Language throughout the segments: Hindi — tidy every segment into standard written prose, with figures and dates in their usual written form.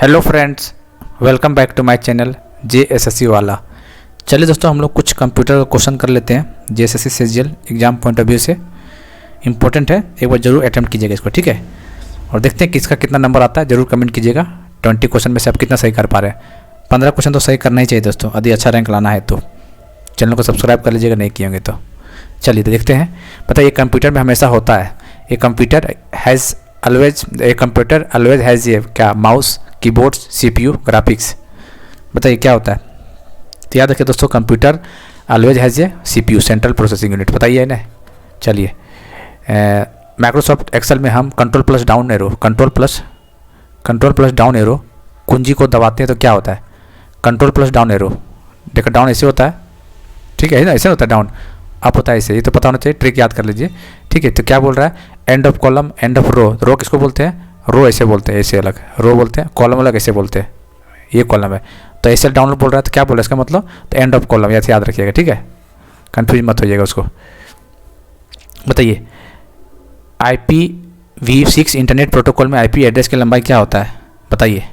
Hello friends, welcome back to my channel JSSC वाला। चलिए दोस्तों, हम लोग कुछ कंप्यूटर का क्वेश्चन कर लेते हैं। JSSC CGL exam point of view से इंपॉर्टेंट है, एक बार जरूर अटैम्प्ट कीजिएगा इसको, ठीक है। और देखते हैं किसका कितना नंबर आता है, जरूर कमेंट कीजिएगा। 20 क्वेश्चन में से आप कितना सही कर पा रहे हैं। 15 क्वेश्चन तो सही करना ही चाहिए दोस्तों, यदि अच्छा रैंक लाना है तो। चैनल को सब्सक्राइब कर लीजिएगा नहीं किए होंगे तो। चलिए तो देखते हैं। पता है ये कंप्यूटर में हमेशा होता है, ए कंप्यूटर ऑलवेज हैज़ ये क्या, माउस, कीबोर्ड, CPU, ग्राफिक्स। बताइए क्या होता है। तो याद रखिए दोस्तों, कंप्यूटर ऑलवेज हैज़ ये CPU, सेंट्रल प्रोसेसिंग यूनिट, बताइए ना। चलिए, माइक्रोसॉफ्ट एक्सेल में हम कंट्रोल प्लस डाउन एरो कुंजी को दबाते हैं तो क्या होता है, कंट्रोल प्लस डाउन एरो। देखो डाउन ऐसे होता है, ठीक है ना, ऐसे होता है डाउन, अप होता है ऐसे। ये तो पता होना चाहिए, ट्रिक याद कर लीजिए, ठीक है। तो क्या बोल रहा है, end of column, end of row किसको बोलते हैं, रो ऐसे बोलते हैं, ऐसे अलग रो बोलते हैं, कॉलम अलग ऐसे बोलते हैं। ये कॉलम है तो ऐसे डाउनलोड बोल रहा है तो क्या बोल रहा है इसका मतलब, तो एंड ऑफ कॉलम, ऐसे याद रखिएगा, ठीक है। कंफ्यूज मत होइएगा उसको। बताइए, IPv6 इंटरनेट प्रोटोकॉल में IP एड्रेस की लंबाई क्या होता है, बताइए।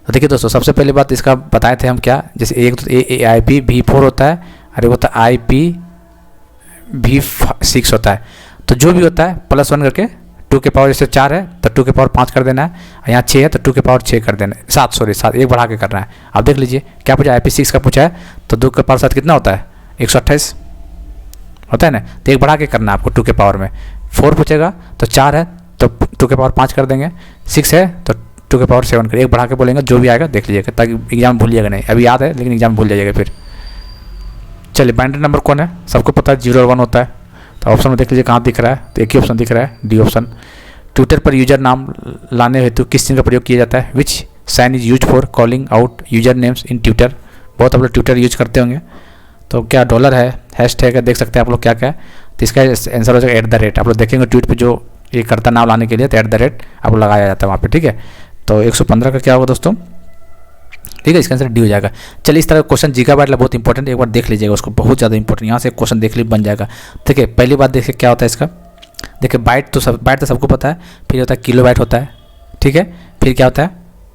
तो देखिए दोस्तों, सबसे पहली बात इसका बताए थे हम क्या, जैसे एक तो IPv4 होता है और एक होता है IPv6 होता है। तो जो भी होता है +1 करके 2 के पावर, जैसे 4 है तो 2 के पावर 5 कर देना है, यहाँ 6 है तो 2 के पावर 6 कर देना है, 7 एक बढ़ा के करना है। आप देख लीजिए क्या पूछा, IP6 का पूछा है तो 2 के पावर 7 कितना होता है, 128 होता है ना। तो एक बढ़ा के करना है आपको 2 के पावर में। 4 पूछेगा तो 4 है तो 2 के पावर 5 कर देंगे, 6 है तो 2 के पावर 7 कर, एक बढ़ा के बोलेंगे, जो भी आएगा देख लीजिएगा, ताकि एग्जाम भूलिएगा नहीं। अभी याद है लेकिन एग्जाम भूल जाइएगा फिर। चलिए, बाइनरी नंबर कौन है, सबको पता है 0 और 1 होता है। तो ऑप्शन में देख लीजिए कहाँ दिख रहा है, तो एक ही ऑप्शन दिख रहा है, डी ऑप्शन। ट्विटर पर यूजर नाम लाने हेतु किस चीज़ का प्रयोग किया जाता है, which sign is use for calling out user names in Twitter. बहुत आप लोग ट्विटर यूज करते होंगे, तो क्या डॉलर है, हैशटैग है, देख सकते हैं आप लोग क्या क्या है। तो इसका आंसर हो जाएगा @ आप लोग देखेंगे ट्वीट पर जो ये करता नाम लाने के लिए, तो @ आप लोग लगाया जाता है वहाँ पर, ठीक है। तो 115 का क्या होगा दोस्तों, ठीक है, इसका आंसर डी हो जाएगा। चलिए, इस तरह क्वेश्चन गीगाबाइट बहुत इंपॉर्टेंट, एक बार देख लीजिएगा उसको, बहुत ज़्यादा इंपॉर्टेंट। यहाँ से क्वेश्चन देख लीजिए, बन जाएगा। देखिए पहली बात देखिए क्या होता है इसका, देखिए बाइट तो सबको पता है, फिर होता है किलोबाइट होता है, ठीक है। फिर क्या होता है,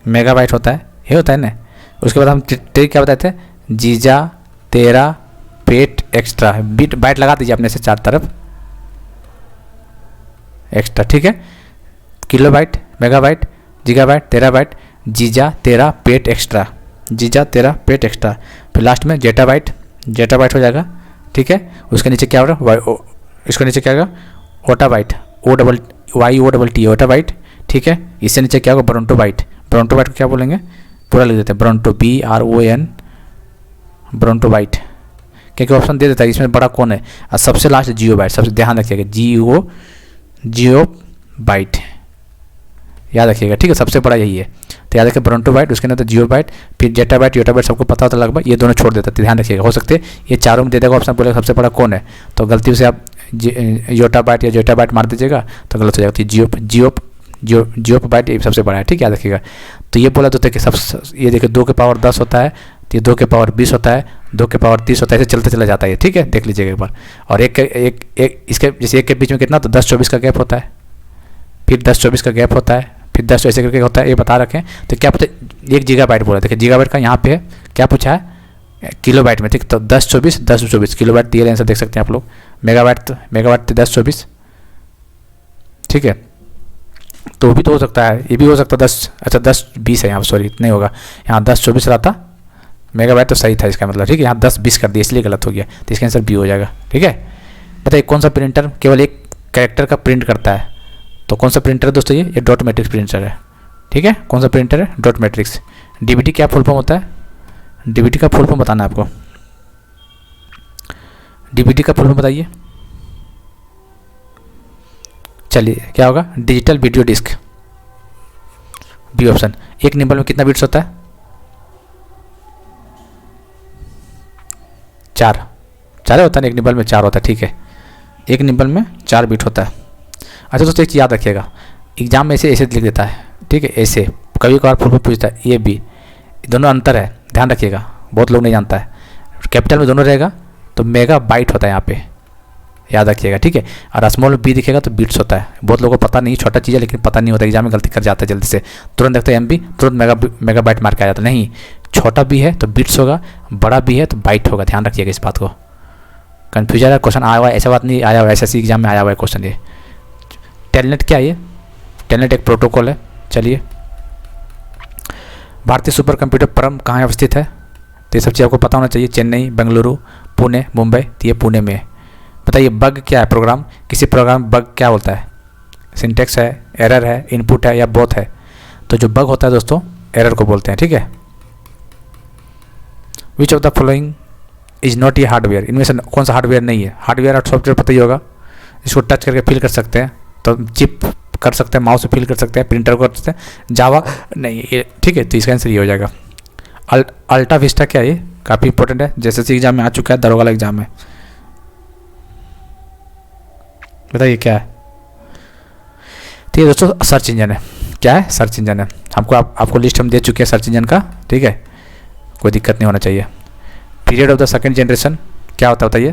मेगाबाइट होता है, ये होता है ना। उसके बाद हम ट्रिक क्या बताए थे, जीजा तेरा पेट एक्स्ट्रा, बीट बाइट लगा दीजिए अपने से 4 तरफ एक्स्ट्रा, ठीक है। किलोबाइट, मेगाबाइट, गीगाबाइट, टेराबाइट, जीजा तेरा पेट एक्स्ट्रा, जीजा तेरा पेट एक्स्ट्रा। फिर लास्ट में जेटाबाइट हो जाएगा, ठीक है। उसके नीचे क्या होगा, इसके नीचे क्या होगा, ओटाबाइट, OYOT ओटाबाइट, ठीक है। इससे नीचे क्या होगा, ब्रोंटोबाइट को क्या बोलेंगे, पूरा लिख देते हैं, ब्रोंटो BRON ब्रोंटोबाइट, क्योंकि ऑप्शन दे देता है इसमें बड़ा कौन है। और सबसे लास्ट जियोबाइट, सबसे ध्यान रखिएगा, जियोबाइट याद रखिएगा, ठीक है, सबसे बड़ा यही है। तो याद रखिए ब्रोंटोबाइट, उसके अंदर तो जियोबाइट, फिर जेटाबाइट, योटाबाइट सबको पता होता लगभग, ये दोनों छोड़ देता है, ध्यान रखिएगा। हो सकते ये चारों में दे देगा ऑप्शन, बोलेगा सबसे बड़ा कौन है, तो गलती से आप योटाबाइट या जेटाबाइट मार दीजिएगा तो गलत हो जाएगा। जियोबाइट ये सबसे बड़ा है, ठीक है, याद रखिएगा। तो ये बोला तो देखिए ये देखिए 2 के पावर 10 होता है, तो ये 2 के पावर 20 होता है, 2 के पावर 30 होता है, ऐसे चलते चला जाता है, ठीक है, देख लीजिएगा एक बार। और एक इसके जैसे एक के बीच में कितना, तो 10-24 का गैप होता है, फिर 10-24 का गैप होता है, फिर 10 ऐसे करके होता है, ये बता रखें। तो क्या पूछा, 1 गीगाबाइट बोला, देखिए गीगाबाइट का यहाँ पे है, क्या पूछा है किलोबाइट में, ठीक। तो 10-24 किलोबाइट दिए, आंसर देख सकते हैं आप लोग। मेगाबाइट 10-24, ठीक है। तो भी तो हो सकता है, ये भी हो सकता है 10, अच्छा 10-20 है यहाँ, सॉरी नहीं होगा, यहाँ 10-24 रहा था, मेगाबाइट तो सही था इसका मतलब, ठीक है। यहाँ 10-20 कर दिया इसलिए गलत हो गया, तो इसका आंसर बी हो जाएगा, ठीक है। बताइए कौन सा प्रिंटर केवल एक कैरेक्टर का प्रिंट करता है, तो कौन सा प्रिंटर है दोस्तों, ये डॉट मैट्रिक्स प्रिंटर है, ठीक है। कौन सा प्रिंटर है, डॉट मैट्रिक्स। DBT क्या फुल फॉर्म होता है, DBT का फुल फॉर्म बताना है आपको, DBT का फुल फॉर्म बताइए। चलिए क्या होगा, digital video disc, B option. एक निबल में कितना बिट्स होता है, 4 होता है, एक निबल में 4 होता है, ठीक है। एक निबल में 4 बिट होता है। अच्छा दोस्तों, एक चीज़ याद रखिएगा, एग्जाम में ऐसे लिख देता है, ठीक है, ऐसे कभी कभार फुल फॉर्म पूछता है, ये भी दोनों अंतर है, ध्यान रखिएगा, बहुत लोग नहीं जानता है। कैपिटल में दोनों रहेगा तो मेगा बाइट होता है यहाँ पे, याद रखिएगा, ठीक है। और स्मॉल बी दिखेगा तो बीट्स होता है। बहुत लोगों को पता नहीं, छोटा चीज़ है लेकिन पता नहीं होता, एग्जाम में गलती कर जाता है जल्दी से, तुरंत देखते हैं MB, तुरंत मेगाबाइट मार के आ जाता है। नहीं, छोटा बी है तो बीट्स होगा, बड़ा बी है तो बाइट होगा, ध्यान रखिएगा इस बात को। कन्फ्यूजन है, क्वेश्चन आया हुआ है, ऐसा बात नहीं आया हुआ है, SSC एग्जाम में आया हुआ है क्वेश्चन ये। टेलनेट क्या है? ये टेलनेट एक प्रोटोकॉल है। चलिए, भारतीय सुपर कंप्यूटर परम कहाँ अवस्थित है? तो ये सब चीज़ आपको पता होना चाहिए। चेन्नई, बेंगलुरु, पुणे, मुंबई, तो ये पुणे में है। बताइए बग क्या है? प्रोग्राम, किसी प्रोग्राम बग क्या होता है? सिंटेक्स है, एरर है, इनपुट है या बोथ है? तो जो बग होता है दोस्तों, एरर को बोलते हैं, ठीक है। Which of the following is not ये हार्डवेयर? इनमें से कौन सा हार्डवेयर नहीं है? हार्डवेयर और सॉफ्टवेयर पता ही होगा, इसको टच करके फिल कर सकते हैं, तो चिप कर सकते हैं, माउस से फिल कर सकते हैं, प्रिंटर को कर सकते हैं, जावा नहीं ये, ठीक है। तो इसका आंसर ये हो जाएगा। अल्टा विस्टा क्या है? ये काफ़ी इंपॉर्टेंट है, जैसे एग्जाम में आ चुका है, दरोगा वाला एग्जाम में। बताइए क्या है? तो ये दोस्तों सर्च इंजन है। क्या है? सर्च इंजन है। आपको लिस्ट हम दे चुके हैं सर्च इंजन का, ठीक है, कोई दिक्कत नहीं होना चाहिए। Period of the second generation क्या होता है बताइए?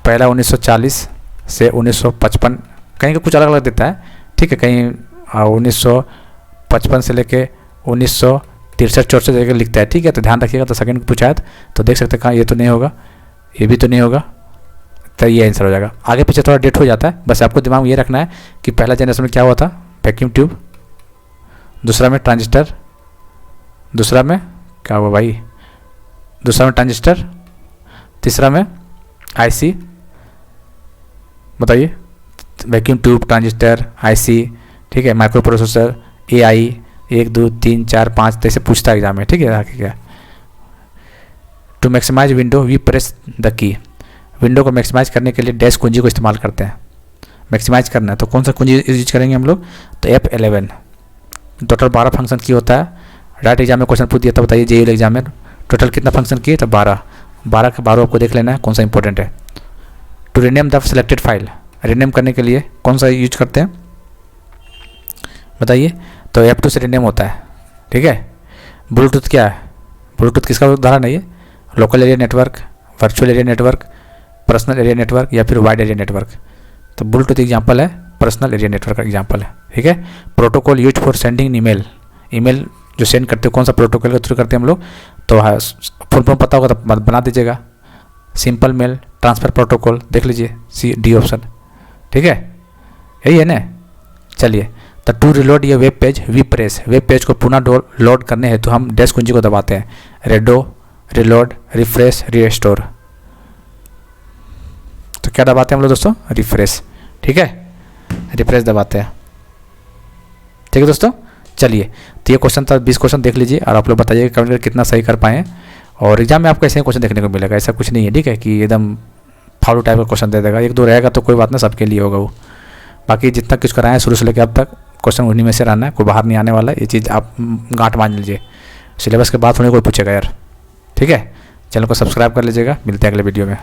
पहला 1940 से 1955, कहीं का कुछ अलग अलग देता है, ठीक है। कहीं 1955 से लेके 1963-64 लेकर लिखता है, ठीक है। तो ध्यान रखिएगा। तो सेकंड पूछा है तो देख सकते हैं कहाँ, ये तो नहीं होगा, ये भी तो नहीं होगा, तो ये आंसर हो जाएगा। आगे पीछे थोड़ा डेट हो जाता है, बस आपको दिमाग में ये रखना है कि पहला जनरेशन में क्या हुआ था? वैक्यूम ट्यूब, दूसरा में ट्रांजिस्टर, दूसरा में क्या हुआ भाई? दूसरा में ट्रांजिस्टर, तीसरा में IC, बताइए। वैक्यूम ट्यूब, ट्रांजिस्टर, IC, ठीक है, माइक्रो प्रोसेसर, AI 1 2 3 4 5, तो ऐसे पूछता है एग्जाम में, ठीक है। आगे क्या? To maximize window we press the key. Window को मैक्सिमाइज करने के लिए डैश कुंजी को इस्तेमाल करते हैं। मैक्सिमाइज करना है तो कौन सा कुंजी यूज करेंगे हम लोग? तो F11। टोटल 12 फंक्शन की होता है। डायरेक्ट एग्जाम में क्वेश्चन पूछ दिया था, बताइए JEE एग्जाम में टोटल कितना फंक्शन किए? तो 12 के 12 आपको देख लेना है कौन सा इंपॉर्टेंट है। To rename the selected file, rename करने के लिए कौन सा यूज करते हैं बताइए? तो F2 से रीनेम होता है, ठीक है। ब्लूटूथ क्या है? ब्लूटूथ किसका उदाहरण है? ये local area network, virtual area network, personal area network या फिर वाइड एरिया नेटवर्क। तो ब्लूटूथ एग्जाम्पल है, पर्सनल एरिया नेटवर्क का एग्जाम्पल है, ठीक है। Protocol use for sending email, email जो सेंड करते हो कौन सा प्रोटोकॉल के थ्रू करते हैं हम लोग? तो फुल फॉर्म पता होगा तो बना दीजिएगा। सिंपल मेल ट्रांसफ़र प्रोटोकॉल, देख लीजिए D ऑप्शन, ठीक है, यही है ना। चलिए, तो टू रिलोड ये web page we press, web page को पुनः लोड करने हैं तो हम डैश कुंजी को दबाते हैं। Redo, reload, refresh, restore. तो क्या दबाते हैं हम लोग दोस्तों? रिफ्रेश, ठीक है, रिफ्रेश दबाते हैं, ठीक है दोस्तों। चलिए, तो ये क्वेश्चन था, 20 क्वेश्चन देख लीजिए और आप लोग बताइए कमेंट करके कितना सही कर पाए। और एग्जाम में आपको ऐसे ही क्वेश्चन देखने को मिलेगा, ऐसा कुछ नहीं है, ठीक है, कि एकदम फालतू टाइप का क्वेश्चन दे देगा। 1 2 रहेगा तो कोई बात ना, सबके लिए होगा वो। बाकी जितना कुछ कराएं शुरू से लेकर अब तक क्वेश्चन उन्हीं में से रहना है, कोई बाहर नहीं आने वाला है। ये चीज़ आप गांठ मान लीजिए, सिलेबस के बाद होने कोई पूछेगा यार, ठीक है। चैनल को सब्सक्राइब कर लीजिएगा, मिलते हैं अगले वीडियो में।